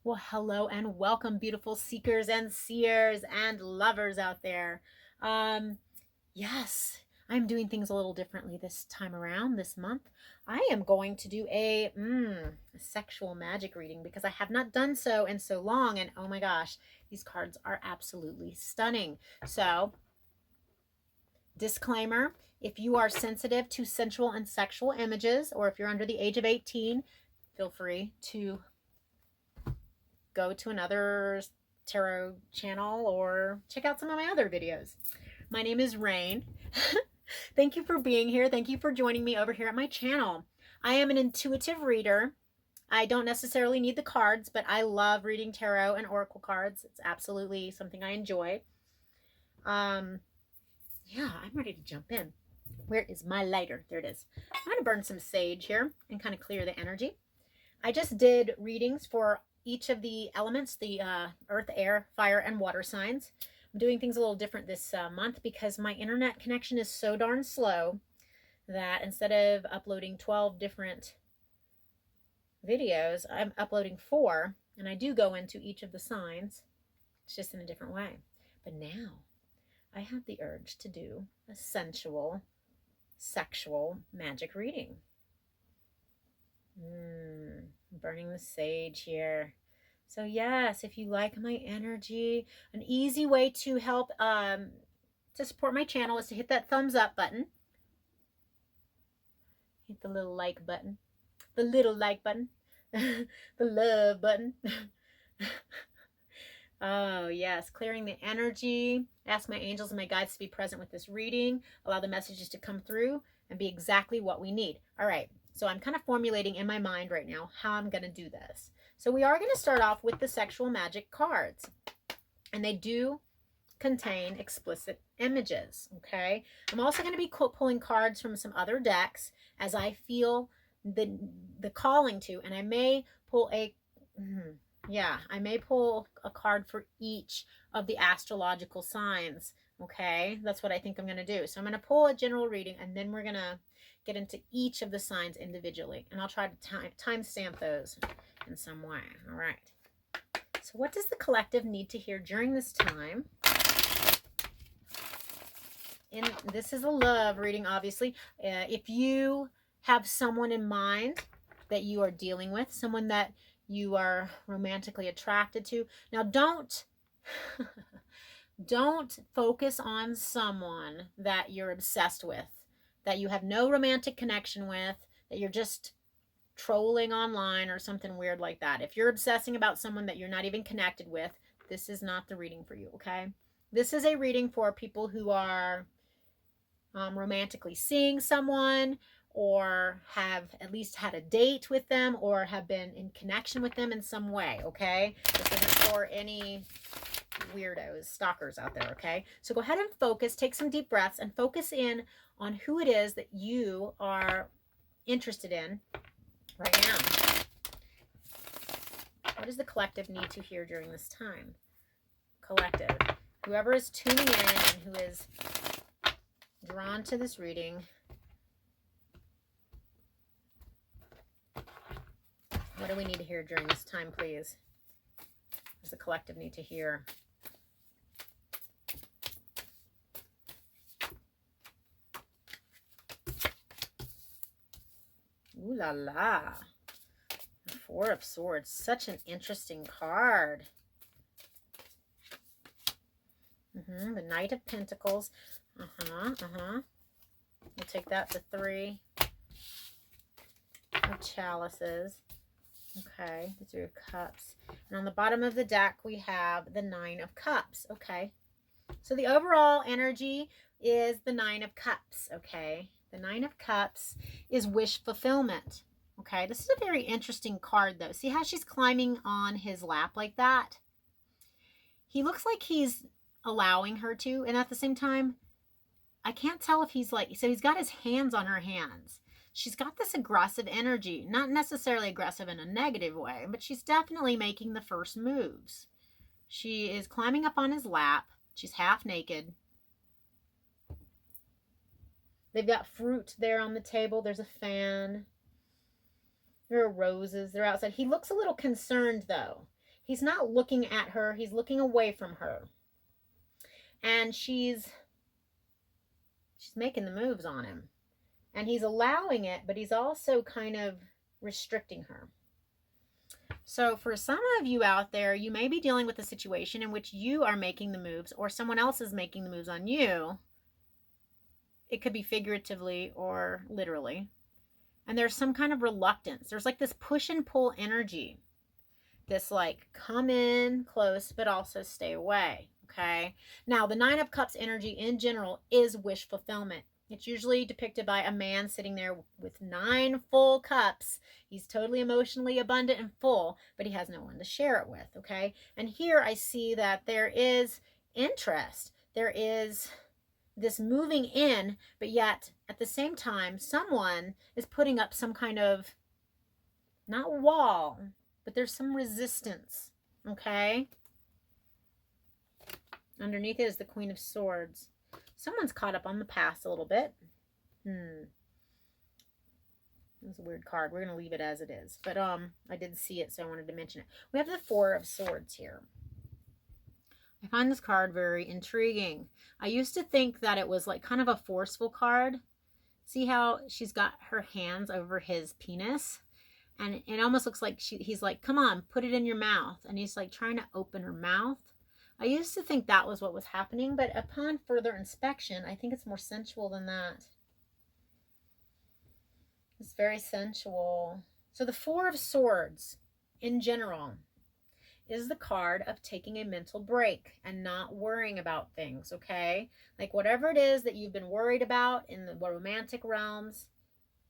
Well, hello and welcome, beautiful seekers and seers and lovers out there. Um, yes, I'm doing things a little differently this time around, this month. I am going to do a sexual magic reading because I have not done so in so long. And oh my gosh, these cards are absolutely stunning. So, disclaimer, if you are sensitive to sensual and sexual images, or if you're under the age of 18, feel free to go to another tarot channel or check out some of my other videos. My name is Rayne. Thank you for being here. Thank you for joining me over here at my channel. I am an intuitive reader. I don't necessarily need the cards, but I love reading tarot and oracle cards. It's absolutely something I enjoy. Yeah, I'm ready to jump in. Where is my lighter? There it is. I'm going to burn some sage here and kind of clear the energy. I just did readings for each of the elements, the earth, air, fire, and water signs. I'm doing things a little different this month because my internet connection is so darn slow that instead of uploading 12 different videos, I'm uploading 4, and I do go into each of the signs. It's just in a different way. But now I have the urge to do a sensual, sexual magic reading. Burning the sage here. So yes, if you like my energy, an easy way to help to support my channel is to hit that thumbs up button. Hit the little like button. The little like button. The love button. Oh yes, clearing the energy. Ask my angels and my guides to be present with this reading. Allow the messages to come through and be exactly what we need. All right, so I'm kind of formulating in my mind right now how I'm going to do this. So we are going to start off with the sexual magic cards. And they do contain explicit images, okay? I'm also going to be pulling cards from some other decks as I feel the calling to, and I may pull I may pull a card for each of the astrological signs, okay? That's what I think I'm going to do. So I'm going to pull a general reading, and then we're going to get into each of the signs individually, and I'll try to timestamp those in some way. All right. So what does the collective need to hear during this time? And this is a love reading, obviously. If you have someone in mind that you are dealing with, someone that you are romantically attracted to. Now, don't focus on someone that you're obsessed with, that you have no romantic connection with, that you're just trolling online or something weird like that. If you're obsessing about someone that you're not even connected with, this is not the reading for you, okay? This is a reading for people who are romantically seeing someone, or have at least had a date with them, or have been in connection with them in some way, okay? This isn't for any weirdos, stalkers out there, okay? So go ahead and focus, take some deep breaths, and focus in on who it is that you are interested in right now. What does the collective need to hear during this time? Collective. Whoever is tuning in and who is drawn to this reading, what do we need to hear during this time, please? What does the collective need to hear? Ooh la la. The Four of Swords. Such an interesting card. The Knight of Pentacles. We'll take that to 3 of Chalices. Okay, the 3 of Cups. And on the bottom of the deck, we have the 9 of Cups. Okay, so the overall energy is the 9 of Cups. Okay, the 9 of Cups is wish fulfillment. Okay, this is a very interesting card, though. See how she's climbing on his lap like that? He looks like he's allowing her to, and at the same time, I can't tell if he's like, so he's got his hands on her hands. She's got this aggressive energy, not necessarily aggressive in a negative way, but she's definitely making the first moves. She is climbing up on his lap. She's half naked. They've got fruit there on the table. There's a fan. There are roses. They're outside. He looks a little concerned, though. He's not looking at her. He's looking away from her. And she's making the moves on him. And he's allowing it, but he's also kind of restricting her. So for some of you out there, you may be dealing with a situation in which you are making the moves or someone else is making the moves on you. It could be figuratively or literally. And there's some kind of reluctance. There's like this push and pull energy. This like come in close, but also stay away. Okay. Now, the Nine of Cups energy in general is wish fulfillment. It's usually depicted by a man sitting there with 9 full cups. He's totally emotionally abundant and full, but he has no one to share it with. Okay. And here I see that there is interest. There is this moving in, but yet at the same time, someone is putting up some kind of, not wall, but there's some resistance. Okay. Underneath it is the Queen of Swords. Someone's caught up on the past a little bit. That's a weird card. We're going to leave it as it is. But I did see it, so I wanted to mention it. We have the Four of Swords here. I find this card very intriguing. I used to think that it was like kind of a forceful card. See how she's got her hands over his penis? And it almost looks like he's like, come on, put it in your mouth. And he's like trying to open her mouth. I used to think that was what was happening, but upon further inspection, I think it's more sensual than that. It's very sensual. So the Four of Swords, in general, is the card of taking a mental break and not worrying about things, okay? Like whatever it is that you've been worried about in the romantic realms,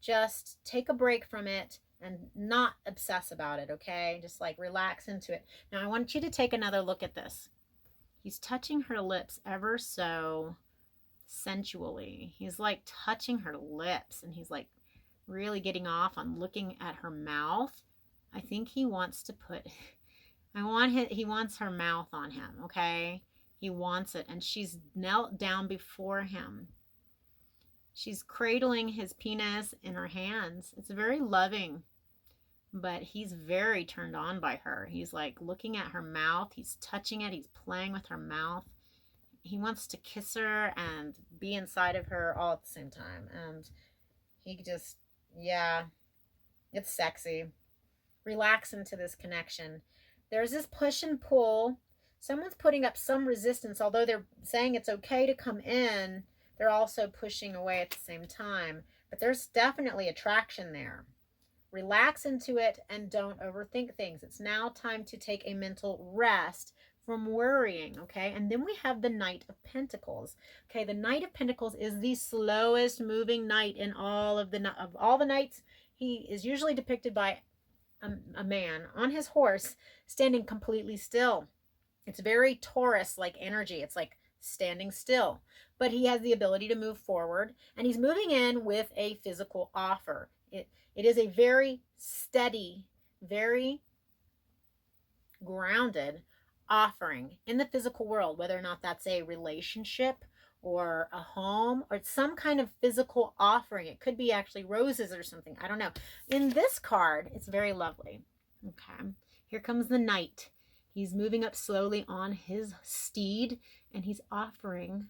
just take a break from it and not obsess about it, okay? Just like relax into it. Now I want you to take another look at this. He's touching her lips ever so sensually. He's like touching her lips and he's like really getting off on looking at her mouth. I think he wants to put, he wants her mouth on him, okay? He wants it. And she's knelt down before him. She's cradling his penis in her hands. It's very loving. But he's very turned on by her. He's like looking at her mouth. He's touching it. He's playing with her mouth. He wants to kiss her and be inside of her all at the same time. And he just, yeah, it's sexy. Relax into this connection. There's this push and pull. Someone's putting up some resistance. Although they're saying it's okay to come in, they're also pushing away at the same time. But there's definitely attraction there. Relax into it and don't overthink things. It's now time to take a mental rest from worrying, okay? And then we have the Knight of Pentacles. Okay, the Knight of Pentacles is the slowest moving knight in all of the knights. He is usually depicted by a man on his horse standing completely still. It's very Taurus-like energy. It's like standing still. But he has the ability to move forward, and he's moving in with a physical offer. It is a very steady, very grounded offering in the physical world, whether or not that's a relationship or a home or some kind of physical offering. It could be actually roses or something. I don't know. In this card, it's very lovely. Okay. Here comes the knight. He's moving up slowly on his steed, and he's offering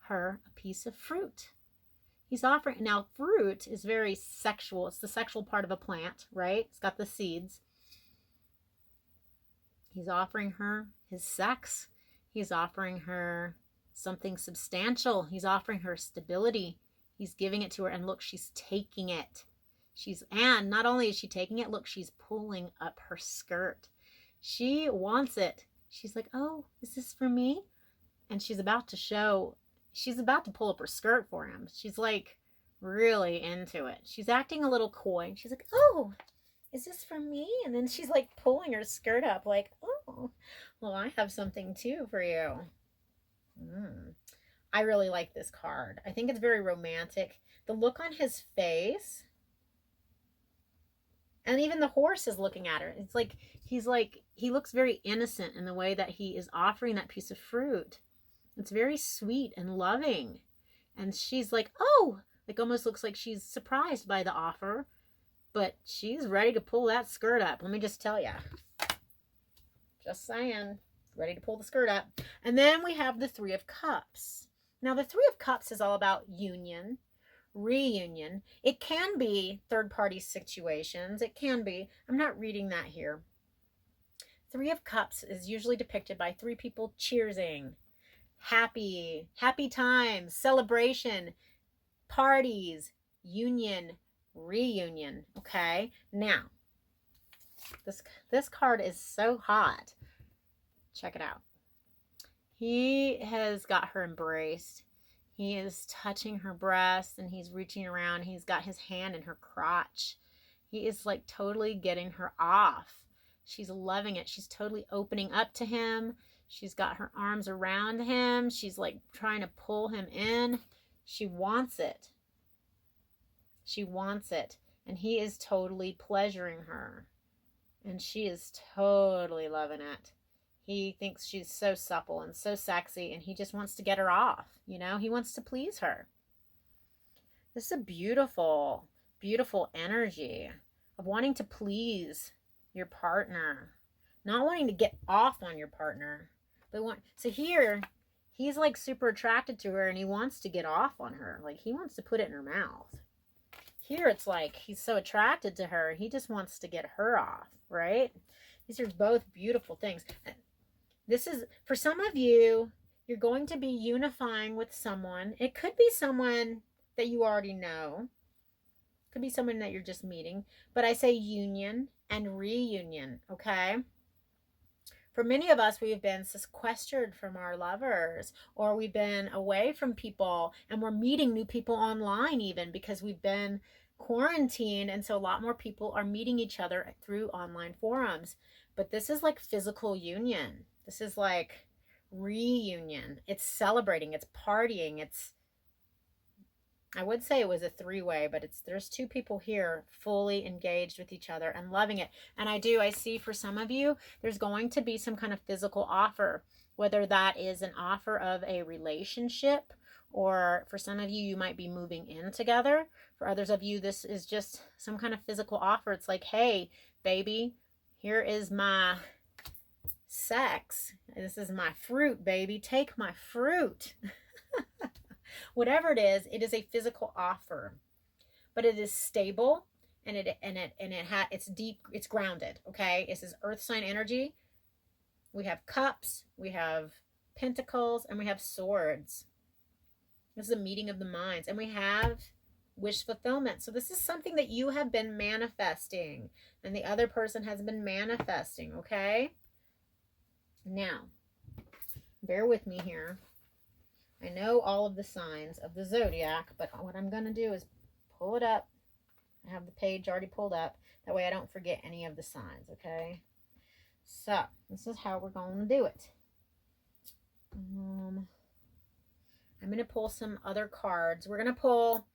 her a piece of fruit. He's offering, now fruit is very sexual. It's the sexual part of a plant, right? It's got the seeds. He's offering her his sex. He's offering her something substantial. He's offering her stability. He's giving it to her, and look, she's taking it. And not only is she taking it, look, she's pulling up her skirt. She wants it. She's like, oh, is this for me? And she's about to pull up her skirt for him. She's like really into it. She's acting a little coy. She's like, oh, is this for me? And then she's like pulling her skirt up like, oh, well, I have something too for you. I really like this card. I think it's very romantic. The look on his face, and even the horse is looking at her. It's like, he looks very innocent in the way that he is offering that piece of fruit. It's very sweet and loving. And she's like, oh, like almost looks like she's surprised by the offer, but she's ready to pull that skirt up. Let me just tell you. Just saying. Ready to pull the skirt up. And then we have the Three of Cups. Now, the Three of Cups is all about union, reunion. It can be third-party situations. It can be. I'm not reading that here. Three of Cups is usually depicted by three people cheersing. Happy times, celebration, parties, union, reunion. Okay? Now, this card is so hot. Check it out. He has got her embraced. He is touching her breast and he's reaching around. He's got his hand in her crotch. He is like totally getting her off. She's loving it. She's totally opening up to him. She's got her arms around him. She's like trying to pull him in. She wants it. She wants it. And he is totally pleasuring her. And she is totally loving it. He thinks she's so supple and so sexy, and he just wants to get her off. You know, he wants to please her. This is a beautiful, beautiful energy of wanting to please your partner. Not wanting to get off on your partner. So here, he's like super attracted to her, and he wants to get off on her. Like, he wants to put it in her mouth. Here, it's like he's so attracted to her, he just wants to get her off, right? These are both beautiful things. This is, for some of you, you're going to be unifying with someone. It could be someone that you already know. It could be someone that you're just meeting. But I say union and reunion, okay? For many of us, we've been sequestered from our lovers, or we've been away from people, and we're meeting new people online even because we've been quarantined, and so a lot more people are meeting each other through online forums. But this is like physical union. This is like reunion. It's celebrating. It's partying. I would say it was a three-way, but there's two people here fully engaged with each other and loving it. And I see for some of you, there's going to be some kind of physical offer, whether that is an offer of a relationship, or for some of you, you might be moving in together. For others of you, this is just some kind of physical offer. It's like, hey, baby, here is my sex. This is my fruit, baby. Take my fruit. Whatever it is a physical offer, but it is stable, and it's deep, it's grounded. Okay, this is earth sign energy. We have cups, we have pentacles, and we have swords. This is a meeting of the minds, and we have wish fulfillment. So this is something that you have been manifesting, and the other person has been manifesting. Okay. Now, bear with me here. I know all of the signs of the zodiac, but what I'm going to do is pull it up. I have the page already pulled up. That way I don't forget any of the signs, okay? So, this is how we're going to do it. I'm going to pull some other cards. We're going to pull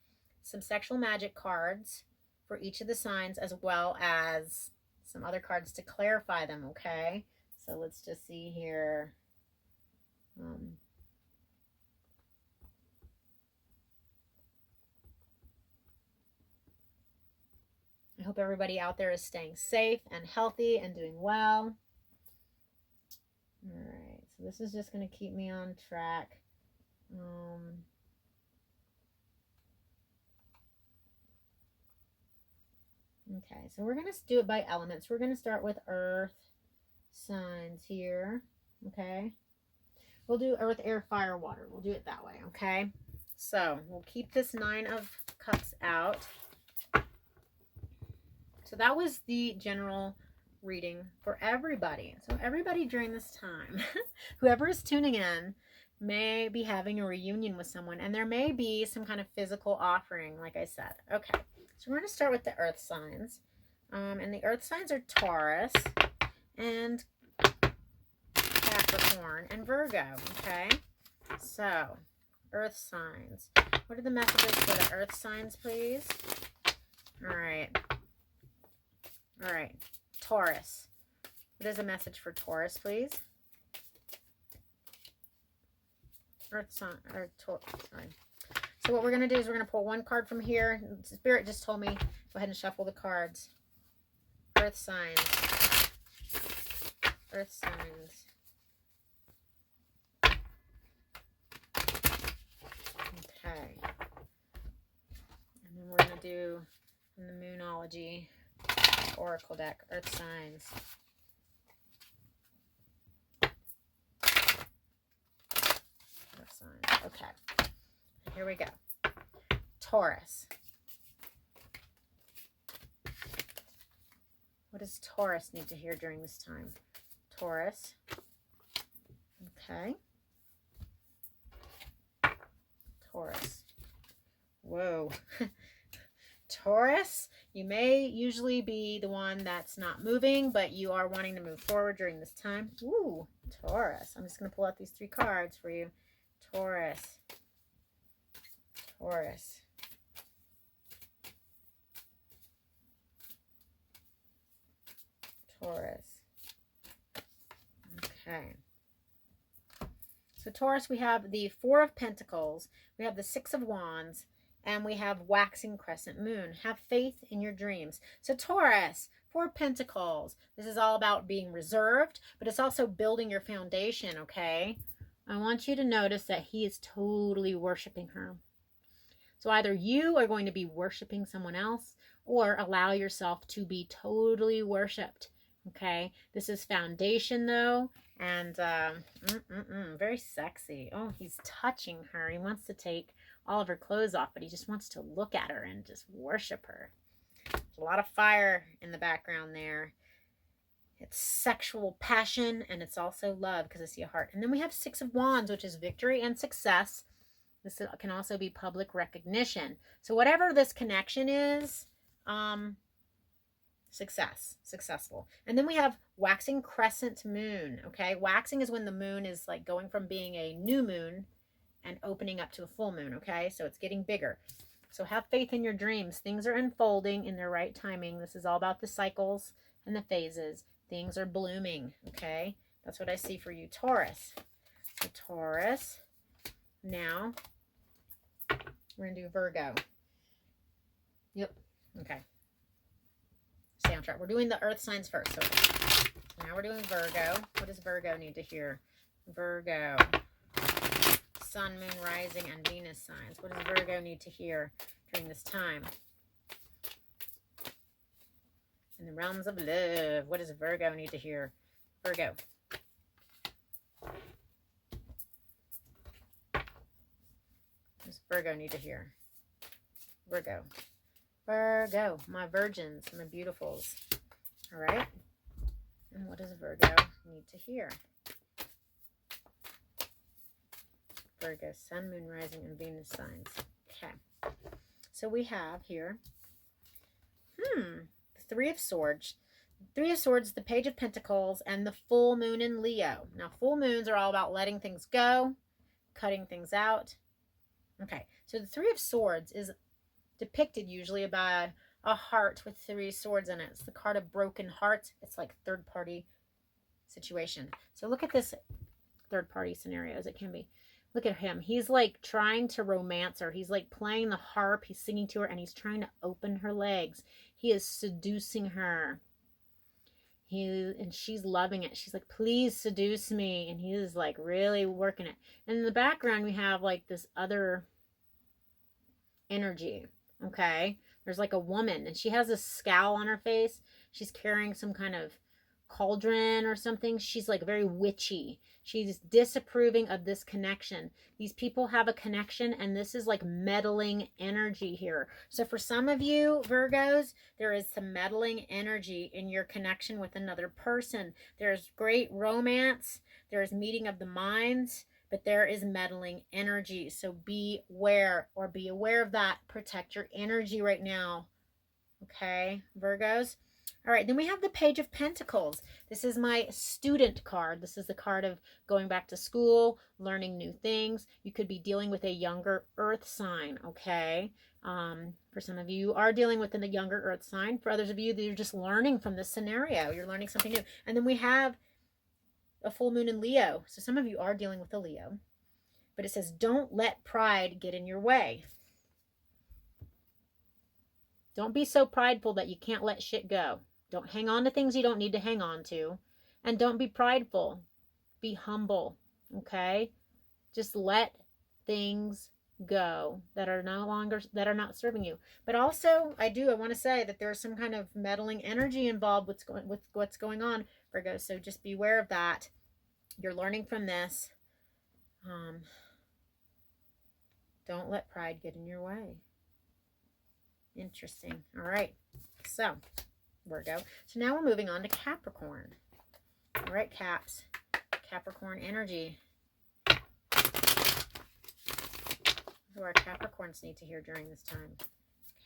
some sexual magic cards for each of the signs, as well as some other cards to clarify them, okay? So let's just see here. I hope everybody out there is staying safe and healthy and doing well. All right, so this is just going to keep me on track. Okay, so we're going to do it by elements. We're going to start with earth signs here, okay? We'll do earth, air, fire, water. We'll do it that way, okay? So we'll keep this 9 of Cups out. So that was the general reading for everybody. So everybody during this time, whoever is tuning in, may be having a reunion with someone, and there may be some kind of physical offering, like I said. Okay, so we're going to start with the earth signs. And the earth signs are Taurus and Capricorn and Virgo, okay? So, earth signs. What are the messages for the earth signs, please? All right. All right, Taurus. What is a message for Taurus, please? Earth sign, or sorry. So what we're going to do is we're going to pull one card from here. Spirit just told me, go ahead and shuffle the cards. Earth signs. Earth signs. Okay. And then we're going to do in the Moonology Oracle deck, Earth signs. Earth signs. Okay. Here we go. Taurus. What does Taurus need to hear during this time? Taurus. Okay. Taurus. Whoa. Taurus, you may usually be the one that's not moving, but you are wanting to move forward during this time. Ooh, Taurus. I'm just going to pull out these 3 cards for you. Taurus. Taurus. Taurus. Okay. So Taurus, we have the 4 of Pentacles, we have the 6 of Wands, and we have waxing crescent moon. Have faith in your dreams. So Taurus, 4 of Pentacles. This is all about being reserved, but it's also building your foundation, okay? I want you to notice that he is totally worshiping her. So either you are going to be worshiping someone else or allow yourself to be totally worshipped, okay? This is foundation, though, and very sexy. Oh, he's touching her. He wants to take all of her clothes off, but he just wants to look at her and just worship her. There's a lot of fire in the background there. It's sexual passion, and it's also love, because I see a heart. And then we have 6 of Wands, which is victory and success. This can also be public recognition. So whatever this connection is, successful. And then we have waxing crescent moon, okay? Waxing is when the moon is like going from being a new moon and opening up to a full moon, okay? So it's getting bigger. So have faith in your dreams. Things are unfolding in their right timing. This is all about the cycles and the phases. Things are blooming, okay? That's what I see for you, Taurus. So Taurus. Now, we're going to do Virgo. Yep. Okay. Stay on track. We're doing the earth signs first. So now we're doing Virgo. What does Virgo need to hear? Virgo. Sun, moon, rising, and Venus signs. What does Virgo need to hear during this time? In the realms of love, what does Virgo need to hear? Virgo. What does Virgo need to hear? Virgo. Virgo, my virgins, my beautifuls. All right. And what does Virgo need to hear? Virgo, sun, moon, rising, and Venus signs. Okay. So we have here, the 3 of Swords. 3 of Swords, the Page of Pentacles, and the full moon in Leo. Now, full moons are all about letting things go, cutting things out. Okay, so the 3 of Swords is depicted usually by a heart with 3 swords in it. It's the card of broken hearts. It's like third-party situation. So look at this third-party scenario as it can be. Look at him. He's like trying to romance her. He's like playing the harp. He's singing to her, and he's trying to open her legs. He is seducing her. And she's loving it. She's like, please seduce me. And he is like really working it. And in the background, we have like this other energy. Okay. There's like a woman, and she has a scowl on her face. She's carrying some kind of cauldron or something. She's like very witchy. She's disapproving of this connection. These people have a connection, and this is like meddling energy here. So for some of you Virgos, there is some meddling energy in your connection with another person. There's great romance. There's meeting of the minds, but there is meddling energy. So beware, or be aware of that. Protect your energy right now. Okay, Virgos. All right, then we have the Page of Pentacles. This is my student card. This is the card of going back to school, learning new things. You could be dealing with a younger earth sign, okay? For some of you, you are dealing with a younger earth sign. For others of you, you're just learning from this scenario. You're learning something new. And then we have a full moon in Leo. So some of you are dealing with a Leo. But it says, don't let pride get in your way. Don't be so prideful that you can't let shit go. Don't hang on to things you don't need to hang on to. And don't be prideful. Be humble, okay? Just let things go that are not serving you. But also, I want to say that there's some kind of meddling energy involved with what's going on, Virgo. So just be aware of that. You're learning from this. Don't let pride get in your way. Interesting. All right. So, Virgo. So now we're moving on to Capricorn. All right, Caps. Capricorn energy. What do our Capricorns need to hear during this time?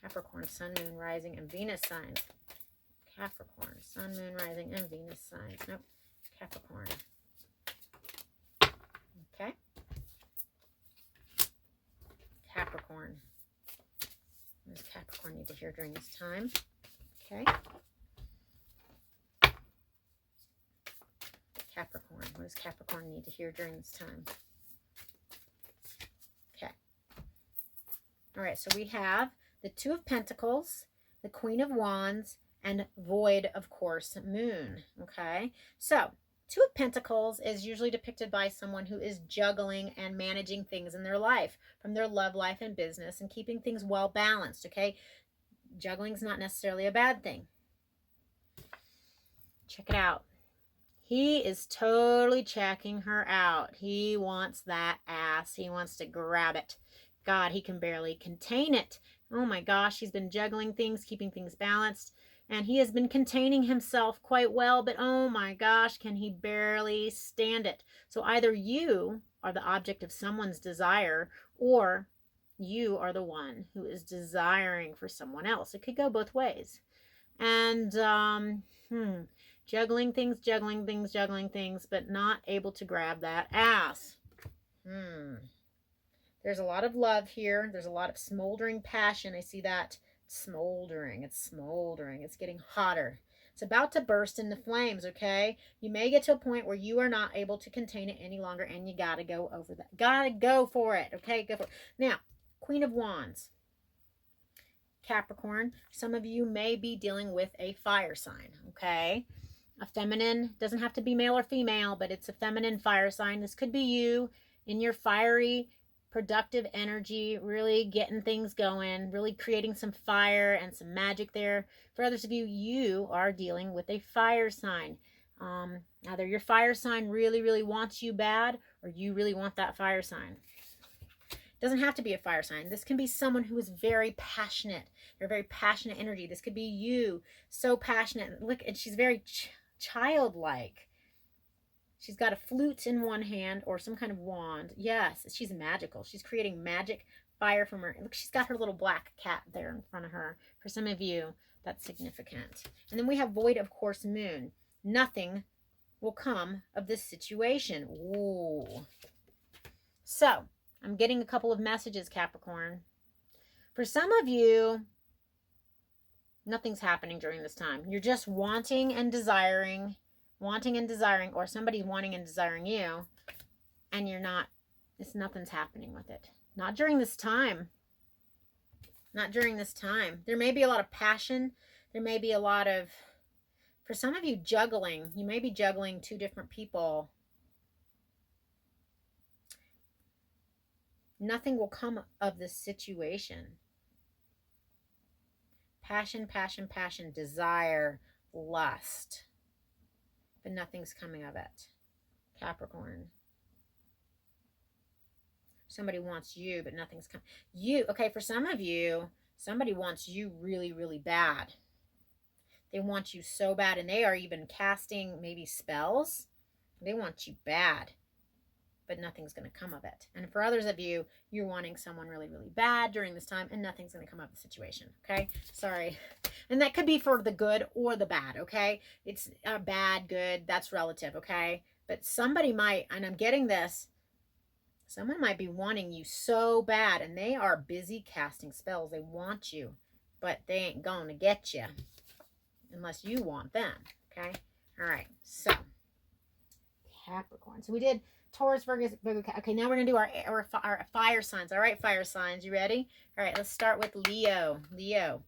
Capricorn, Sun, Moon, Rising, and Venus signs. Capricorn, Sun, Moon, Rising, and Venus signs. Nope. Capricorn. Okay. Capricorn. What does Capricorn need to hear during this time? Okay. Capricorn. What does Capricorn need to hear during this time? Okay. All right, so we have the Two of Pentacles, the Queen of Wands, and Void, of course, Moon. Okay. So Two of Pentacles is usually depicted by someone who is juggling and managing things in their life, from their love life and business, and keeping things well balanced, okay? Juggling is not necessarily a bad thing. Check it out. He is totally checking her out. He wants that ass. He wants to grab it. God, he can barely contain it. Oh my gosh, he's been juggling things, keeping things balanced. And he has been containing himself quite well, but oh my gosh, can he barely stand it. So either you are the object of someone's desire, or you are the one who is desiring for someone else. It could go both ways. And, juggling things, but not able to grab that ass. There's a lot of love here. There's a lot of smoldering passion. I see that. Smoldering. It's smoldering. It's getting hotter. It's about to burst into flames, okay? You may get to a point where you are not able to contain it any longer, and you got to go over that. Got to go for it, okay? Go for it. Now, Queen of Wands. Capricorn. Some of you may be dealing with a fire sign, okay? A feminine. Doesn't have to be male or female, but it's a feminine fire sign. This could be you in your fiery, productive energy, really getting things going, really creating some fire and some magic there. For others of you, you are dealing with a fire sign. Either your fire sign really, really wants you bad, or you really want that fire sign. Doesn't have to be a fire sign. This can be someone who is very passionate. They're very passionate energy. This could be you, so passionate. Look, and she's very childlike. She's got a flute in one hand or some kind of wand. Yes, she's magical. She's creating magic fire from her. Look, she's got her little black cat there in front of her. For some of you, that's significant. And then we have Void, of course, Moon. Nothing will come of this situation. Ooh. So, I'm getting a couple of messages, Capricorn. For some of you, nothing's happening during this time. You're just wanting and desiring, or somebody's wanting and desiring you, and you're not, nothing's happening with it. Not during this time. Not during this time. There may be a lot of passion. There may be a lot of, for some of you, juggling. You may be juggling two different people. Nothing will come of this situation. Passion, passion, passion, desire, lust. But nothing's coming of it. Capricorn. Somebody wants you, but nothing's coming. You, okay, for some of you, somebody wants you really, really bad. They want you so bad, and they are even casting maybe spells. They want you bad, but nothing's going to come of it. And for others of you, you're wanting someone really, really bad during this time, and nothing's going to come of the situation, okay? Sorry. And that could be for the good or the bad, okay? It's bad, good, that's relative, okay? But somebody might, and I'm getting this, someone might be wanting you so bad, and they are busy casting spells. They want you, but they ain't going to get you unless you want them, okay? All right, so Capricorn. So we did Taurus, Virgo. Okay, now we're going to do our fire signs. All right, fire signs. You ready? All right, let's start with Leo. Leo.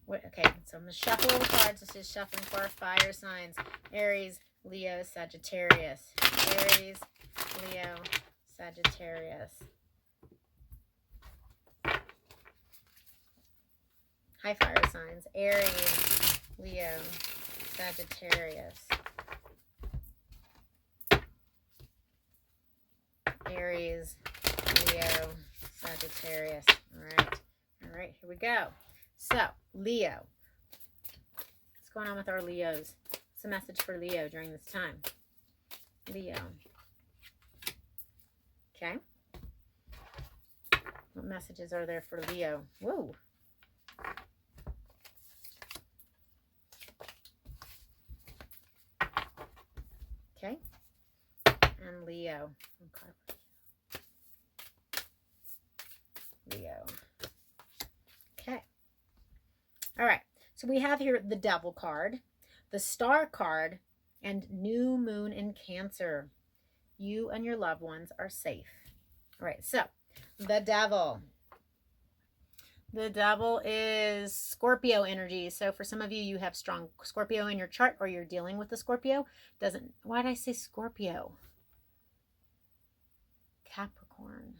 What? Okay, so I'm going to shuffle the cards. Let's just shuffling for our fire signs. Aries, Leo, Sagittarius. Aries, Leo, Sagittarius. High fire signs. Aries, Leo, Sagittarius. Aries, Leo, Sagittarius. All right, here we go. So, Leo. What's going on with our Leos? What's the message for Leo during this time? Leo. Okay. What messages are there for Leo? Whoa. Okay. And Leo. Okay. Leo. Okay. All right. So we have here the Devil card, the Star card, and New Moon in Cancer. You and your loved ones are safe. All right. So the Devil. The Devil is Scorpio energy. So for some of you, you have strong Scorpio in your chart, or you're dealing with the Scorpio. Why did I say Scorpio? Capricorn.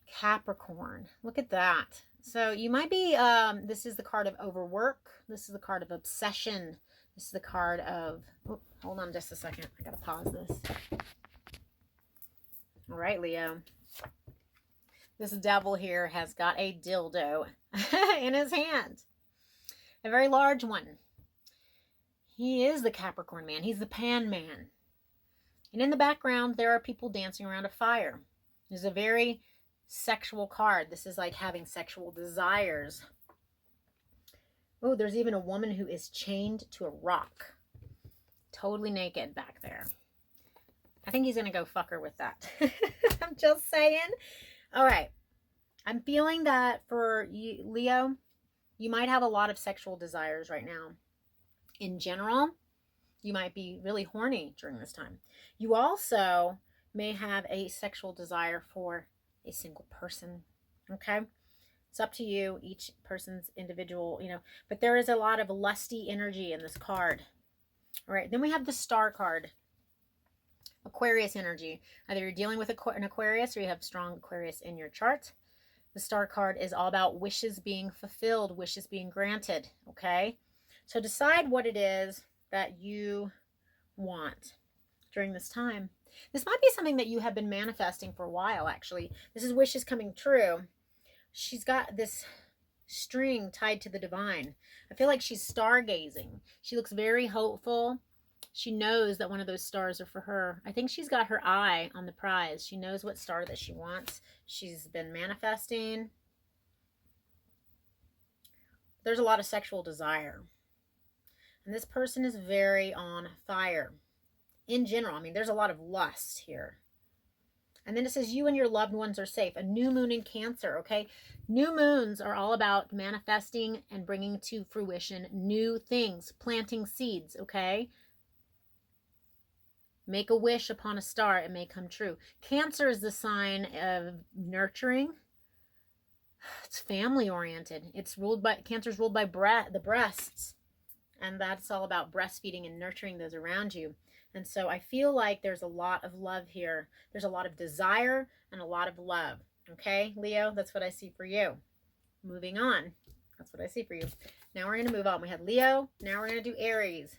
Capricorn. Look at that. So you might be, this is the card of overwork. This is the card of obsession. This is the card of, oh, hold on just a second. I got to pause this. All right, Leo. This Devil here has got a dildo in his hand. A very large one. He is the Capricorn man. He's the Pan man. And in the background, there are people dancing around a fire. There's a very sexual card. This is like having sexual desires. Oh, there's even a woman who is chained to a rock. Totally naked back there. I think he's going to go fuck her with that. I'm just saying. All right. I'm feeling that for you, Leo, you might have a lot of sexual desires right now. In general, you might be really horny during this time. You also may have a sexual desire for a single person. Okay? It's up to you. Each person's individual, but there is a lot of lusty energy in this card. All right. Then we have the Star card. Aquarius energy. Either you're dealing with an Aquarius or you have strong Aquarius in your chart. The Star card is all about wishes being fulfilled, wishes being granted. Okay? So decide what it is that you want during this time. This might be something that you have been manifesting for a while, actually. This is wishes coming true. She's got this string tied to the divine. I feel like she's stargazing. She looks very hopeful. She knows that one of those stars are for her. I think she's got her eye on the prize. She knows what star that she wants. She's been manifesting. There's a lot of sexual desire. And this person is very on fire. In general, I mean, there's a lot of lust here. And then it says you and your loved ones are safe. A new moon in Cancer, okay? New moons are all about manifesting and bringing to fruition new things, planting seeds, okay? Make a wish upon a star, it may come true. Cancer is the sign of nurturing. It's family oriented. Cancer's ruled by the breasts. And that's all about breastfeeding and nurturing those around you. And so I feel like there's a lot of love here. There's a lot of desire and a lot of love. Okay, Leo, that's what I see for you. Moving on. That's what I see for you. Now we're going to move on. We had Leo. Now we're going to do Aries.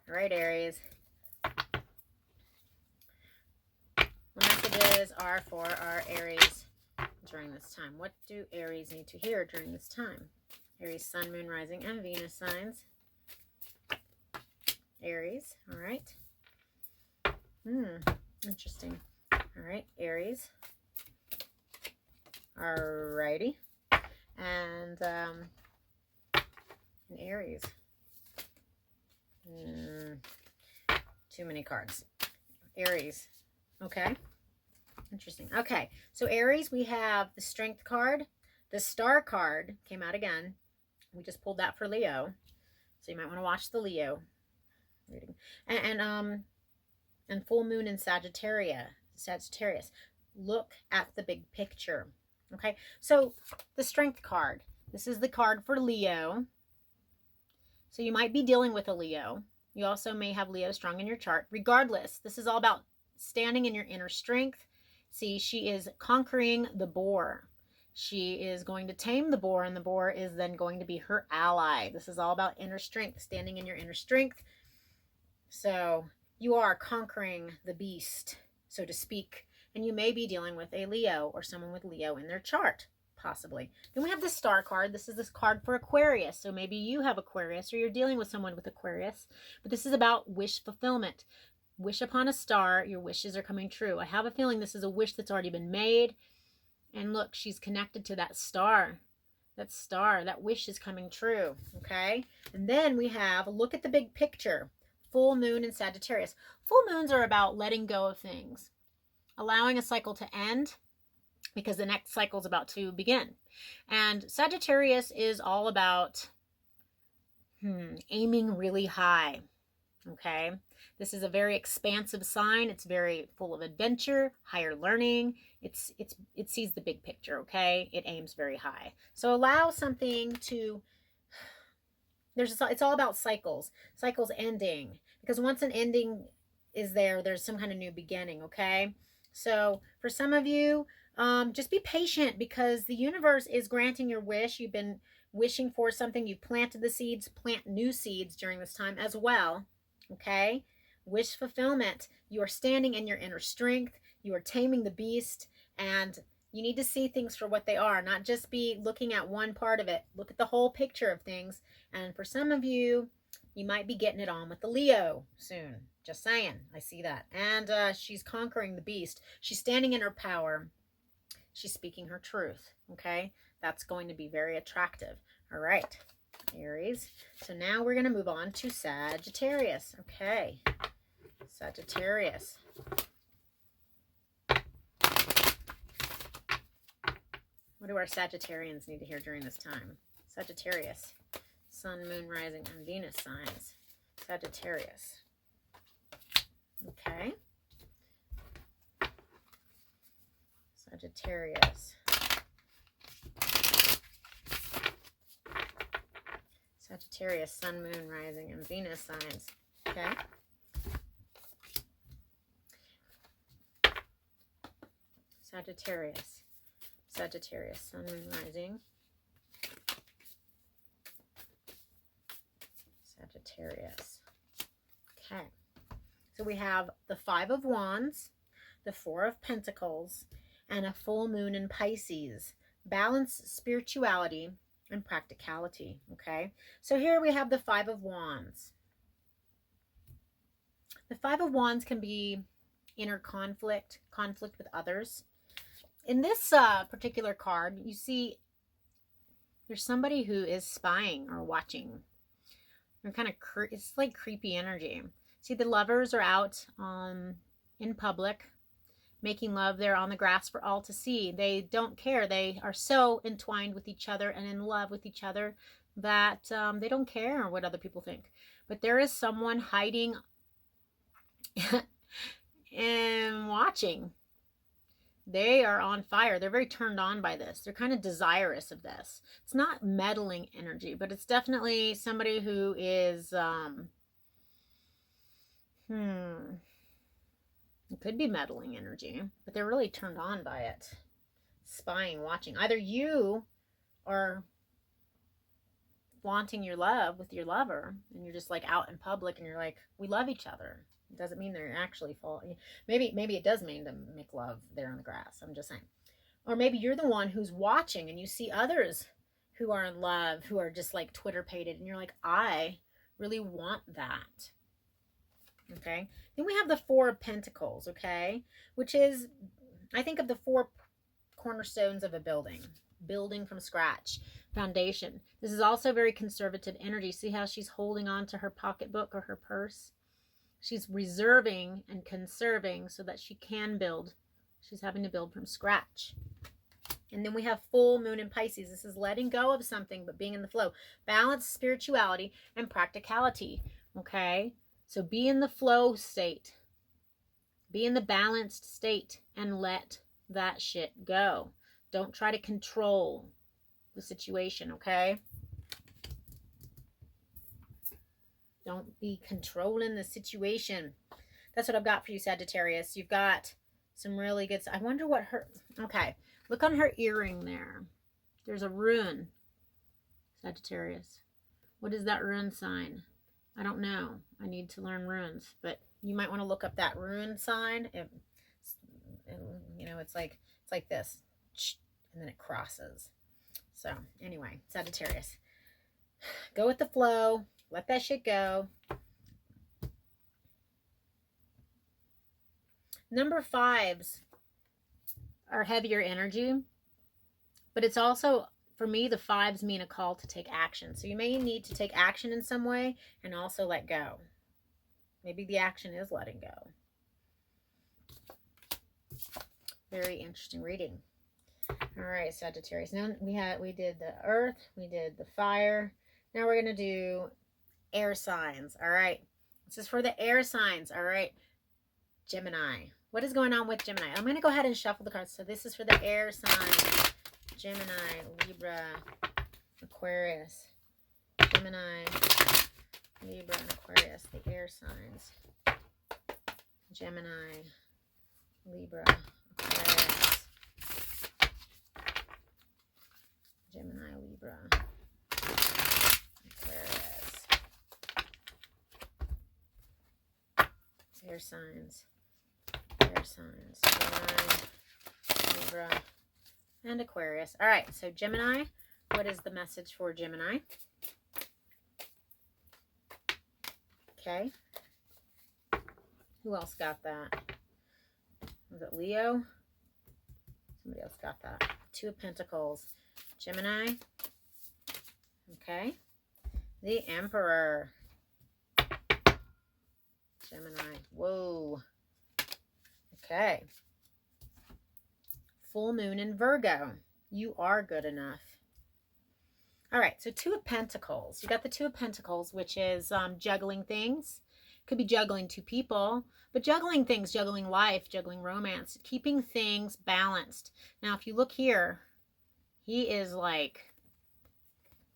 All right, Aries. What messages are for our Aries during this time? What do Aries need to hear during this time? Aries, Sun, Moon, Rising, and Venus signs. Aries, all right. Interesting. All right, Aries. All righty. And Aries. Too many cards. Aries. Okay. Interesting. Okay. So Aries, we have the Strength card. The Star card came out again. We just pulled that for Leo. So you might want to watch the Leo reading. And full moon in Sagittarius. Look at the big picture. Okay. So the Strength card. This is the card for Leo. So you might be dealing with a Leo. You also may have Leo strong in your chart. Regardless, this is all about standing in your inner strength. See, she is conquering the boar. She is going to tame the boar, and the boar is then going to be her ally. This is all about inner strength, standing in your inner strength. So you are conquering the beast, so to speak. And you may be dealing with a Leo or someone with Leo in their chart, possibly. Then we have the star card. This is this card for Aquarius. So maybe you have Aquarius or you're dealing with someone with Aquarius. But this is about wish fulfillment. Wish upon a star, your wishes are coming true. I have a feeling this is a wish that's already been made. And look, she's connected to that star. That star, that wish is coming true, okay? And then we have, look at the big picture. Full moon in Sagittarius. Full moons are about letting go of things. Allowing a cycle to end because the next cycle is about to begin. And Sagittarius is all about aiming really high, okay? This is a very expansive sign. It's very full of adventure, higher learning. It sees the big picture, okay? It aims very high. So allow something to, it's all about cycles ending, because once an ending is there, there's some kind of new beginning, okay? So for some of you, just be patient because the universe is granting your wish. You've been wishing for something. You planted the seeds, plant new seeds during this time as well, okay? Wish fulfillment. You are standing in your inner strength. You are taming the beast, and you need to see things for what they are, not just be looking at one part of it. Look at the whole picture of things. And for some of you, you might be getting it on with the Leo soon. Just saying. I see that. And she's conquering the beast. She's standing in her power. She's speaking her truth. Okay? That's going to be very attractive. All right, Aries. So now we're going to move on to Sagittarius. Okay. Sagittarius. What do our Sagittarians need to hear during this time? Sagittarius. Sun, Moon, Rising, and Venus signs. Sagittarius. Okay. Sagittarius. Sagittarius, Sun, Moon, Rising, and Venus signs. Okay. Sagittarius. Sagittarius, Sun, Moon, Rising. Sagittarius. Okay. So we have the Five of Wands, the Four of Pentacles, and a full moon in Pisces. Balance, spirituality, and practicality. Okay. So here we have the Five of Wands. The Five of Wands can be inner conflict, conflict with others. In this particular card, you see there's somebody who is spying or watching. They're kind of, it's like creepy energy. See, the lovers are out in public, making love there on the grass for all to see. They don't care. They are so entwined with each other and in love with each other that they don't care what other people think. But there is someone hiding and watching. They are on fire. They're very turned on by this. They're kind of desirous of this. It's not meddling energy, but it's definitely somebody who is, it could be meddling energy, but they're really turned on by it. Spying, watching. Either you are flaunting your love with your lover, and you're just like out in public, and you're like, we love each other. It doesn't mean they're actually falling. Maybe it does mean to make love there on the grass. I'm just saying. Or maybe you're the one who's watching and you see others who are in love, who are just like Twitter-pated, and you're like, I really want that. Okay. Then we have the Four of Pentacles, okay, which is, I think of the four cornerstones of a building. Building from scratch. Foundation. This is also very conservative energy. See how she's holding on to her pocketbook or her purse? She's reserving and conserving so that she can build. She's having to build from scratch. And then we have full moon in Pisces. This is letting go of something but being in the flow. Balance, spirituality, and practicality. Okay? So be in the flow state. Be in the balanced state and let that shit go. Don't try to control the situation, okay? Don't be controlling the situation. That's what I've got for you, Sagittarius. You've got some really good... I wonder what her... Okay. Look on her earring there. There's a rune. Sagittarius. What is that rune sign? I don't know. I need to learn runes. But you might want to look up that rune sign. You know, it's like this. And then it crosses. So, anyway, Sagittarius. Go with the flow. Let that shit go. Number 5s are heavier energy, but it's also, for me, the 5s mean a call to take action. So you may need to take action in some way and also let go. Maybe the action is letting go. Very interesting reading. All right, Sagittarius. Now we did the earth, we did the fire. Now we're going to do air signs. All right. This is for the air signs. All right. Gemini. What is going on with Gemini? I'm going to go ahead and shuffle the cards. So this is for the air signs. Gemini, Libra, Aquarius. Gemini, Libra, and Aquarius. The air signs. Gemini, Libra, Aquarius. Gemini, Libra, Aquarius. Air signs. Air signs. Gemini, Libra, and Aquarius. All right, so Gemini, what is the message for Gemini? Okay. Who else got that? Was it Leo? Somebody else got that. 2 of Pentacles. Gemini. Okay. The Emperor. Gemini. Whoa. Okay. Full moon in Virgo. You are good enough. All right, so 2 of Pentacles. You got the 2 of Pentacles, which is juggling things. Could be juggling 2 people, but juggling things, juggling life, juggling romance, keeping things balanced. Now, if you look here, he is like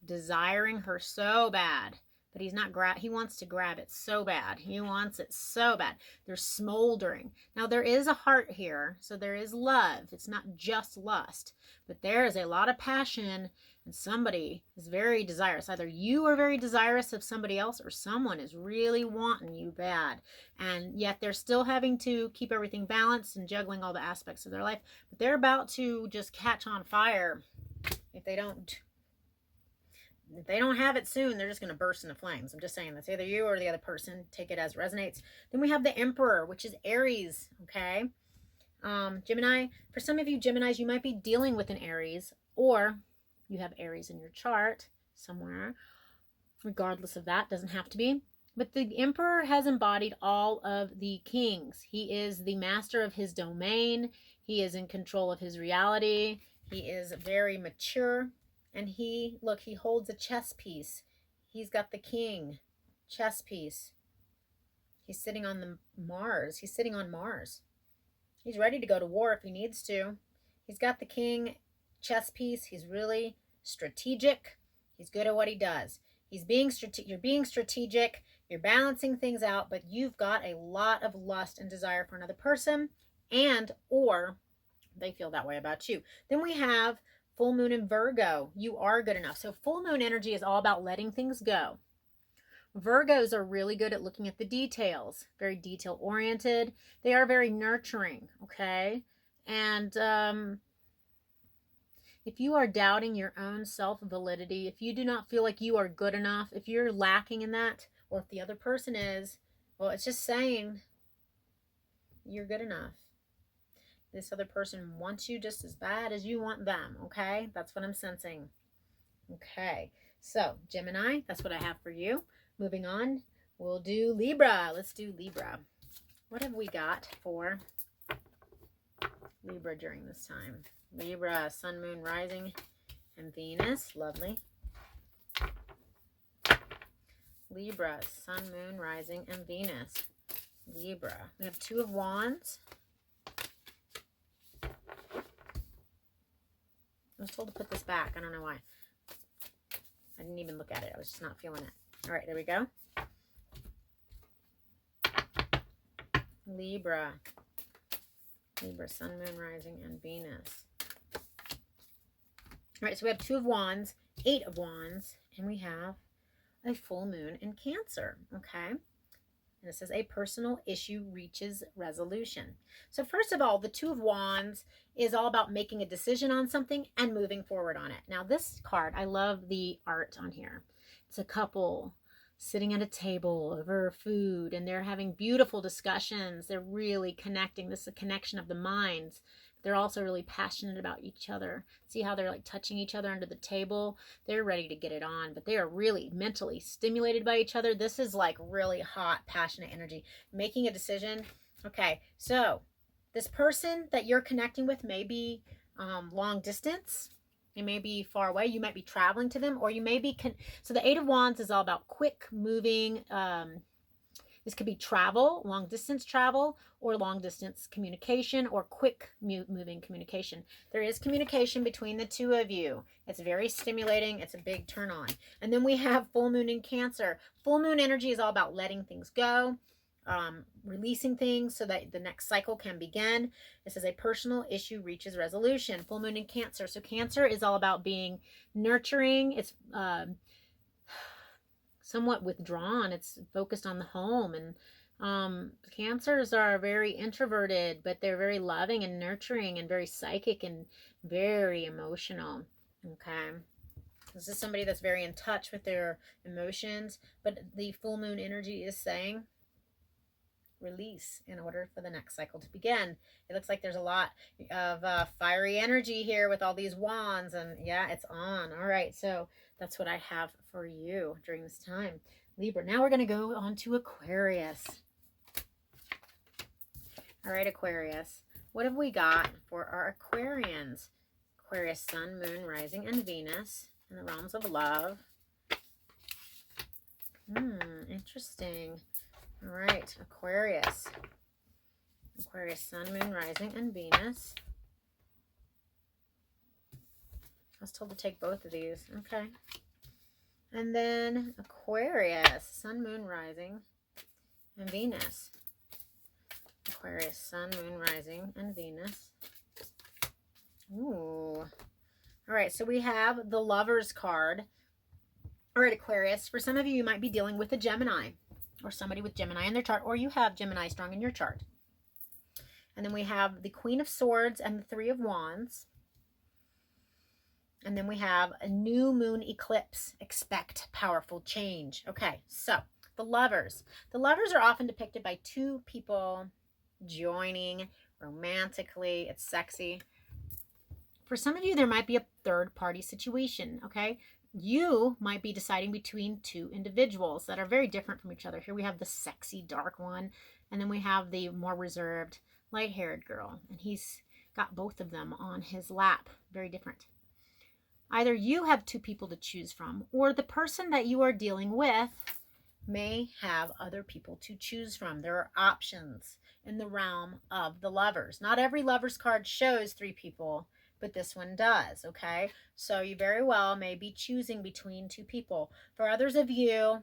desiring her so bad, but he's not he wants to grab it so bad. He wants it so bad. They're smoldering. Now, there is a heart here, so there is love. It's not just lust, but there is a lot of passion, and somebody is very desirous. Either you are very desirous of somebody else, or someone is really wanting you bad, and yet they're still having to keep everything balanced and juggling all the aspects of their life, but they're about to just catch on fire. If they don't have it soon, they're just going to burst into flames. I'm just saying, that's either you or the other person. Take it as it resonates. Then we have the Emperor, which is Aries, okay? Gemini, for some of you Geminis, you might be dealing with an Aries, or you have Aries in your chart somewhere. Regardless of that, doesn't have to be. But the Emperor has embodied all of the kings. He is the master of his domain. He is in control of his reality. He is very mature. And he holds a chess piece. He's got the king chess piece. He's sitting on the Mars. He's sitting on Mars. He's ready to go to war if he needs to. He's got the king chess piece. He's really strategic. He's good at what he does. You're being strategic. You're balancing things out, but you've got a lot of lust and desire for another person, and or they feel that way about you. Then we have full moon in Virgo. You are good enough. So full moon energy is all about letting things go. Virgos are really good at looking at the details, very detail oriented. They are very nurturing, okay? And if you are doubting your own self-validity, if you do not feel like you are good enough, if you're lacking in that, or if the other person is, well, it's just saying you're good enough. This other person wants you just as bad as you want them, okay? That's what I'm sensing. Okay, so Gemini, that's what I have for you. Moving on, we'll do Libra. Let's do Libra. What have we got for Libra during this time? Libra, Sun, Moon, Rising, and Venus. Lovely. Libra, Sun, Moon, Rising, and Venus. Libra. We have 2 of Wands. I was told to put this back. I don't know why. I didn't even look at it. I was just not feeling it. All right, there we go. Libra. Libra, Sun, Moon, Rising, and Venus. All right, so we have 2 of Wands, 8 of Wands, and we have a full moon in Cancer, okay? And it says a personal issue reaches resolution. So first of all, the 2 of Wands is all about making a decision on something and moving forward on it. Now this card, I love the art on here. It's a couple sitting at a table over food, and they're having beautiful discussions. They're really connecting. This is a connection of the minds. They're also really passionate about each other. See how they're like touching each other under the table? They're ready to get it on, but they are really mentally stimulated by each other. This is like really hot, passionate energy. Making a decision. Okay, so this person that you're connecting with may be long distance. It may be far away. You might be traveling to them, or you may be... So the 8 of Wands is all about quick moving. This could be travel, long distance travel, or long distance communication, or quick moving communication. There is communication between the 2 of you. It's very stimulating. It's a big turn on. And then we have full moon in Cancer. Full moon energy is all about letting things go, releasing things so that the next cycle can begin. This is a personal issue reaches resolution. Full moon in Cancer. So Cancer is all about being nurturing. It's somewhat withdrawn. It's focused on the home. And Cancers are very introverted, but they're very loving and nurturing and very psychic and very emotional. Okay. This is somebody that's very in touch with their emotions, but the full moon energy is saying release in order for the next cycle to begin. It looks like there's a lot of fiery energy here with all these wands, and yeah, it's on. All right, so that's what I have for you during this time, Libra. Now we're going to go on to Aquarius. All right, Aquarius, what have we got for our Aquarians? Aquarius, Sun, Moon, Rising, and Venus in the realms of love. Interesting. All right, Aquarius. Aquarius, Sun, Moon, Rising, and Venus. I was told to take both of these. Okay. And then Aquarius, Sun, Moon, Rising, and Venus. Aquarius, Sun, Moon, Rising, and Venus. Ooh. All right, so we have the Lovers card. All right, Aquarius, for some of you, you might be dealing with a Gemini, or somebody with Gemini in their chart, or you have Gemini strong in your chart. And then we have the Queen of Swords and the 3 of Wands. And then we have a new moon eclipse. Expect powerful change. Okay, so the Lovers. The Lovers are often depicted by 2 people joining romantically. It's sexy. For some of you, there might be a third-party situation, okay? You might be deciding between 2 individuals that are very different from each other. Here we have the sexy dark one, and then we have the more reserved light-haired girl, and he's got both of them on his lap. Very different. Either you have 2 people to choose from, or the person that you are dealing with may have other people to choose from. There are options in the realm of the Lovers. Not every Lovers card shows 3 people, but this one does, okay? So you very well may be choosing between 2 people. For others of you,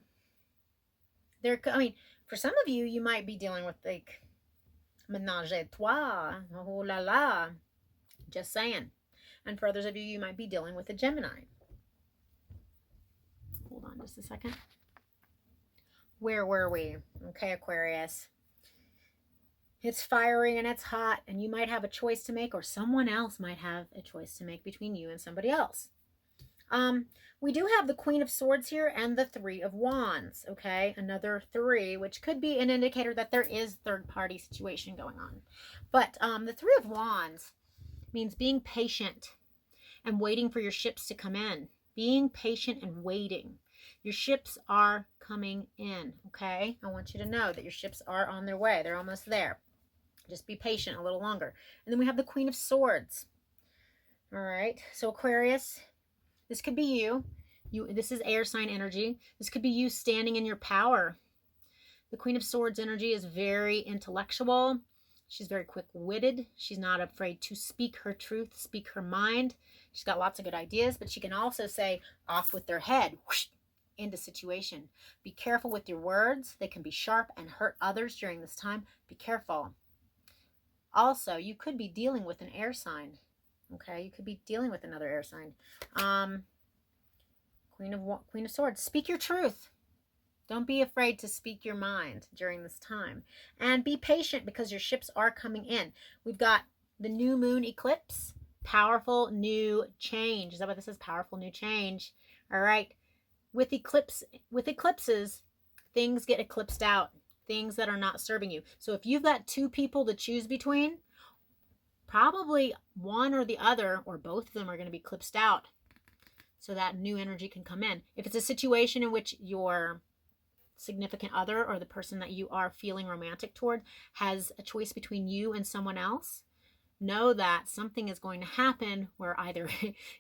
for some of you, you might be dealing with like ménage à trois, oh la la, just saying. And for others of you, you might be dealing with a Gemini. Hold on just a second. Where were we? Okay, Aquarius. It's fiery and it's hot, and you might have a choice to make, or someone else might have a choice to make between you and somebody else. We do have the Queen of Swords here and the 3 of Wands, okay? Another 3, which could be an indicator that there is third-party situation going on. But the 3 of Wands means being patient and waiting for your ships to come in. Being patient and waiting. Your ships are coming in, okay? I want you to know that your ships are on their way. They're almost there. Just be patient a little longer. And then we have the Queen of Swords. All right. So Aquarius, this could be you. This is air sign energy. This could be you standing in your power. The Queen of Swords energy is very intellectual. She's very quick-witted. She's not afraid to speak her truth, speak her mind. She's got lots of good ideas, but she can also say, off with their head. Whoosh, into situation. Be careful with your words. They can be sharp and hurt others during this time. Be careful. Also, you could be dealing with an air sign. Okay, you could be dealing with another air sign. Queen of Swords. Speak your truth. Don't be afraid to speak your mind during this time. And be patient because your ships are coming in. We've got the new moon eclipse. Powerful new change. Is that what this is? Powerful new change. All right. With eclipses, things get eclipsed out. Things that are not serving you. So if you've got two people to choose between, probably one or the other, or both of them, are going to be eclipsed out so that new energy can come in. If it's a situation in which your significant other or the person that you are feeling romantic toward has a choice between you and someone else, know that something is going to happen where either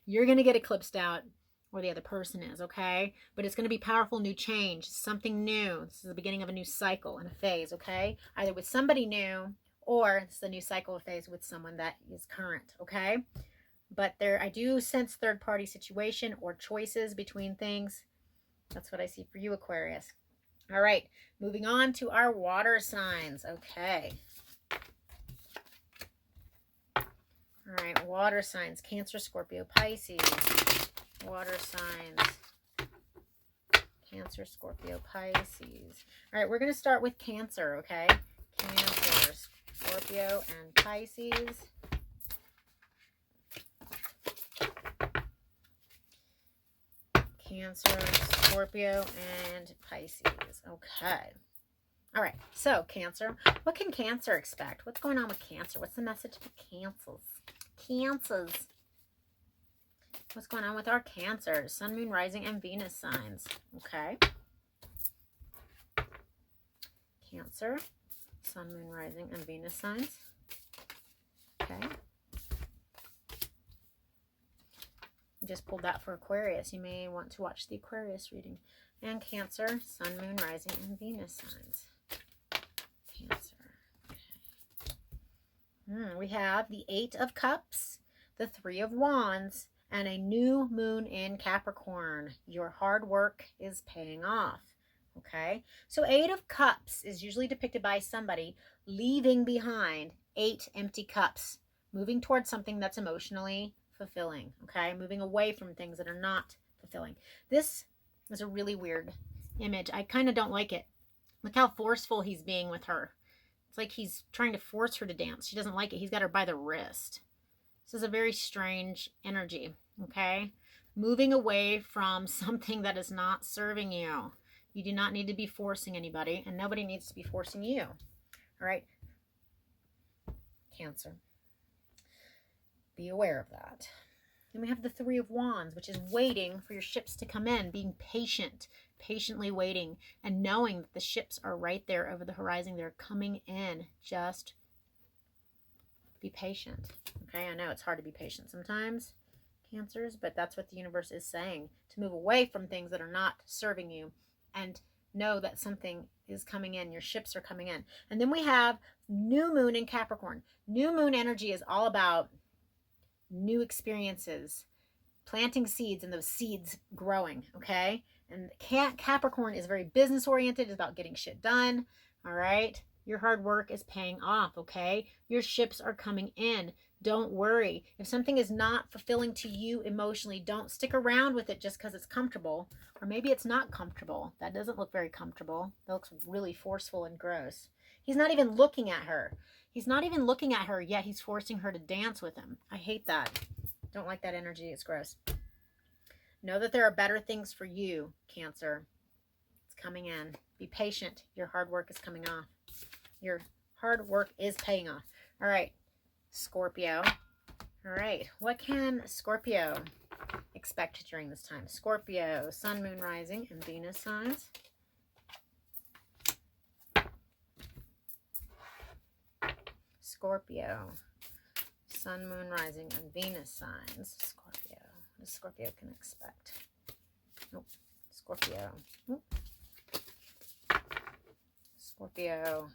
you're going to get eclipsed out or the other person is, okay? But it's going to be powerful new change, something new. This is the beginning of a new cycle and a phase, okay? Either with somebody new or it's the new cycle or phase with someone that is current, okay? But I do sense third-party situation or choices between things. That's what I see for you, Aquarius. All right, moving on to our water signs, okay? All right, water signs, Cancer, Scorpio, Pisces. Water signs, Cancer, Scorpio, Pisces. All right, we're going to start with Cancer, okay? Cancer, Scorpio, and Pisces. Cancer, Scorpio, and Pisces. Okay. All right, so Cancer. What can Cancer expect? What's going on with Cancer? What's the message for Cancers? Cancers. What's going on with our Cancers? Sun, Moon, Rising, and Venus signs. Okay. Cancer. Sun, Moon, Rising, and Venus signs. Okay. I just pulled that for Aquarius. You may want to watch the Aquarius reading. And Cancer, Sun, Moon, Rising, and Venus signs. Cancer. Okay. We have the 8 of Cups, the 3 of Wands, and a new moon in Capricorn. Your hard work is paying off. Okay? So 8 of Cups is usually depicted by somebody leaving behind 8 empty cups, moving towards something that's emotionally fulfilling. Okay? Moving away from things that are not fulfilling. This is a really weird image. I kind of don't like it. Look how forceful he's being with her. It's like he's trying to force her to dance. She doesn't like it. He's got her by the wrist. This is a very strange energy, okay? Moving away from something that is not serving you. You do not need to be forcing anybody, and nobody needs to be forcing you. All right? Cancer. Be aware of that. Then we have the 3 of Wands, which is waiting for your ships to come in, being patient, patiently waiting, and knowing that the ships are right there over the horizon. They're coming in. Just be patient. Okay, I know it's hard to be patient sometimes, Cancers, but that's what the universe is saying. To move away from things that are not serving you and know that something is coming in. Your ships are coming in. And then we have new moon in Capricorn. New moon energy is all about new experiences, planting seeds and those seeds growing, okay? And Capricorn is very business oriented. It's about getting shit done, all right? Your hard work is paying off, okay? Your ships are coming in. Don't worry. If something is not fulfilling to you emotionally, don't stick around with it just because it's comfortable. Or maybe it's not comfortable. That doesn't look very comfortable. That looks really forceful and gross. He's not even looking at her. He's not even looking at her, yet he's forcing her to dance with him. I hate that. Don't like that energy. It's gross. Know that there are better things for you, Cancer. It's coming in. Be patient. Your hard work is coming off. Your hard work is paying off. All right, Scorpio. All right, what can Scorpio expect during this time? Scorpio, Sun, Moon, Rising, and Venus signs. Scorpio, Sun, Moon, Rising, and Venus signs. Scorpio. What does Scorpio can expect? Nope. Scorpio. Nope. Scorpio.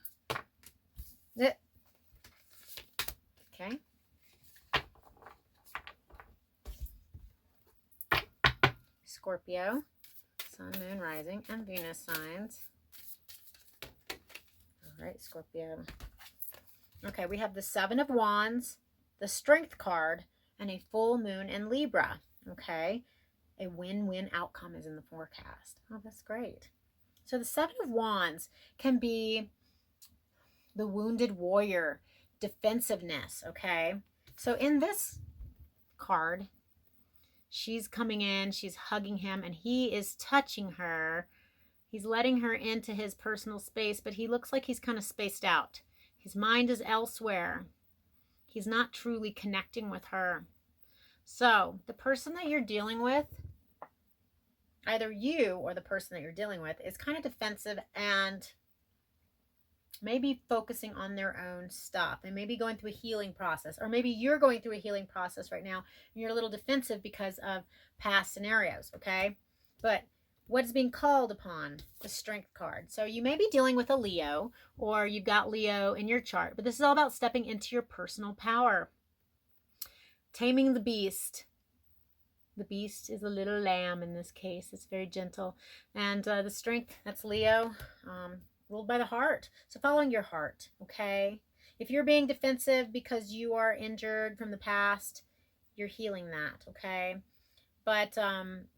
Okay. Scorpio, Sun, Moon, Rising, and Venus signs. All right, Scorpio. Okay, we have the Seven of Wands, the Strength card, and a full moon in Libra. Okay, a win-win outcome is in the forecast. Oh, that's great. So the Seven of Wands can be the wounded warrior, defensiveness, okay? So in this card, she's coming in, she's hugging him, and he is touching her. He's letting her into his personal space, but he looks like he's kind of spaced out. His mind is elsewhere. He's not truly connecting with her. So the person that you're dealing with, either you or the person that you're dealing with, is kind of defensive and maybe focusing on their own stuff and maybe going through a healing process, or maybe you're going through a healing process right now and you're a little defensive because of past scenarios, okay? But what's being called upon? The Strength card. So you may be dealing with a Leo, or you've got Leo in your chart, but this is all about stepping into your personal power. Taming the beast. The beast is a little lamb in this case. It's very gentle. And the Strength, that's Leo, ruled by the heart. So following your heart, okay? If you're being defensive because you are injured from the past, you're healing that, okay? But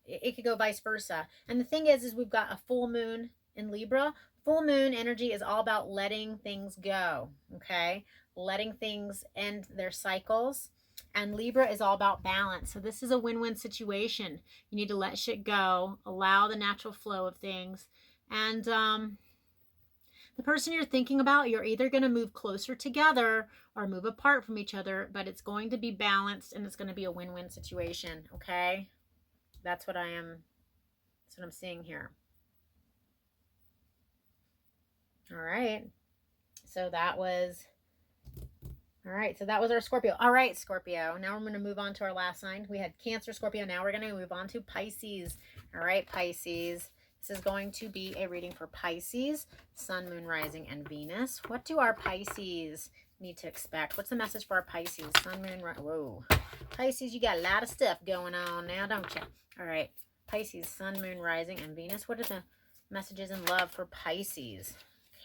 it could go vice versa. And the thing is we've got a full moon in Libra. Full moon energy is all about letting things go, okay? Letting things end their cycles. And Libra is all about balance. So this is a win-win situation. You need to let shit go, allow the natural flow of things. And the person you're thinking about, you're either going to move closer together or move apart from each other, but it's going to be balanced and it's going to be a win-win situation, okay? That's what I'm seeing here. All right. So that was our Scorpio. All right, Scorpio. Now we're going to move on to our last sign. We had Cancer, Scorpio. Now we're going to move on to Pisces. All right, Pisces. This is going to be a reading for Pisces, Sun, Moon, Rising, and Venus. What do our Pisces need to expect? What's the message for our Pisces? Sun, Moon, Whoa. Pisces, you got a lot of stuff going on now, don't you? All right. Pisces, Sun, Moon, Rising, and Venus. What are the messages in love for Pisces?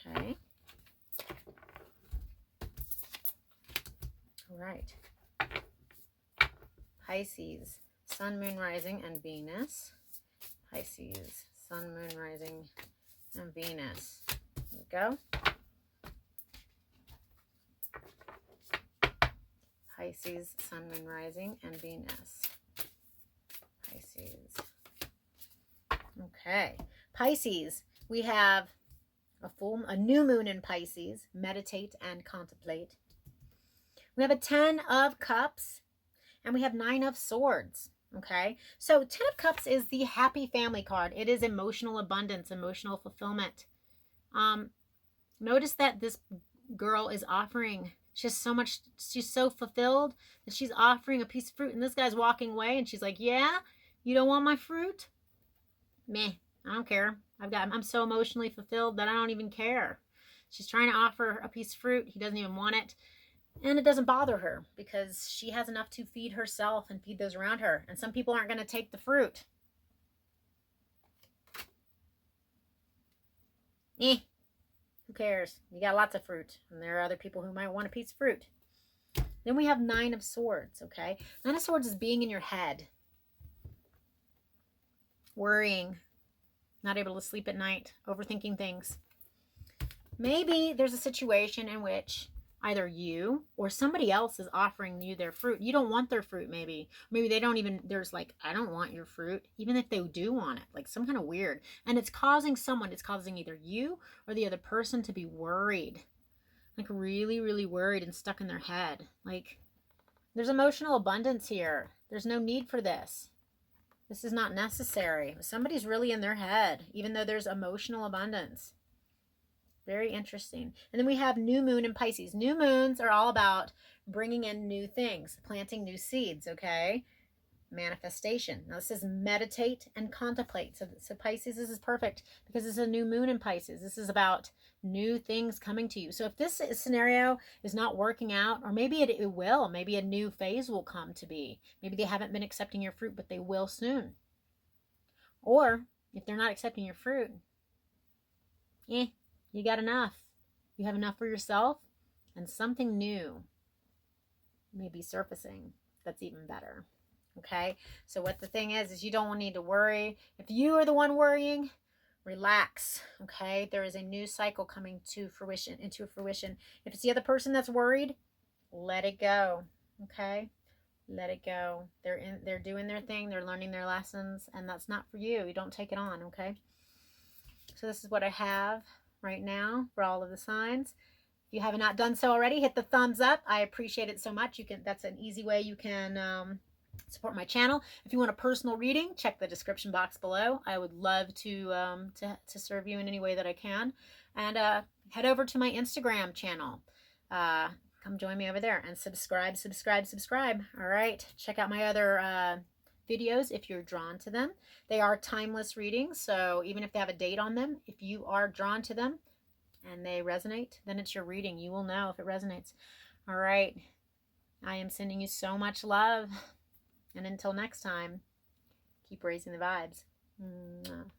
Okay. All right. Pisces, Sun, Moon, Rising, and Venus. Pisces, Sun, Moon, Rising, and Venus. There we go. Pisces, Sun, Moon, Rising, and Venus. Pisces. Okay. Pisces, we have a new moon in Pisces. Meditate and contemplate. We have a 10 of Cups, and we have 9 of Swords. Okay, so 10 of Cups is the happy family card. It is emotional abundance, emotional fulfillment. Notice that this girl is offering, she's so fulfilled that she's offering a piece of fruit, and this guy's walking away, and she's like, yeah, you don't want my fruit? Meh, I don't care. I'm so emotionally fulfilled that I don't even care. She's trying to offer a piece of fruit. He doesn't even want it. And it doesn't bother her because she has enough to feed herself and feed those around her. And some people aren't going to take the fruit. Who cares? You got lots of fruit. And there are other people who might want a piece of fruit. Then we have 9 of Swords, okay? 9 of Swords is being in your head. Worrying. Not able to sleep at night. Overthinking things. Maybe there's a situation in which either you or somebody else is offering you their fruit. You don't want their fruit, maybe. Maybe they don't even, there's like, I don't want your fruit, even if they do want it. Like some kind of weird. And it's causing either you or the other person to be worried. Like really, really worried and stuck in their head. Like there's emotional abundance here. There's no need for this. This is not necessary. Somebody's really in their head, even though there's emotional abundance. Very interesting. And then we have new moon in Pisces. New moons are all about bringing in new things, planting new seeds, okay? Manifestation. Now this is meditate and contemplate. So Pisces, this is perfect because this is a new moon in Pisces. This is about new things coming to you. So if this scenario is not working out, or maybe it will, maybe a new phase will come to be. Maybe they haven't been accepting your fruit, but they will soon. Or If they're not accepting your fruit, you got enough. You have enough for yourself, and something new may be surfacing that's even better. Okay, so what the thing is you don't need to worry. If you are the one worrying, relax. Okay, there is a new cycle coming to fruition, into fruition. If it's the other person that's worried, let it go. Okay, let it go. They're doing their thing, they're learning their lessons, and that's not for you. You don't take it on. Okay, so this is what I have right now for all of the signs. If you have not done so already, hit the thumbs up. I appreciate it so much. That's an easy way you can support my channel. If you want a personal reading, check the description box below. I would love to serve you in any way that I can. And head over to my Instagram channel. Come join me over there and subscribe. All right. Check out my other videos if you're drawn to them. They are timeless readings, so even if they have a date on them, if you are drawn to them and they resonate, then it's your reading. You will know if it resonates. All right. I am sending you so much love. And until next time, keep raising the vibes. Mwah.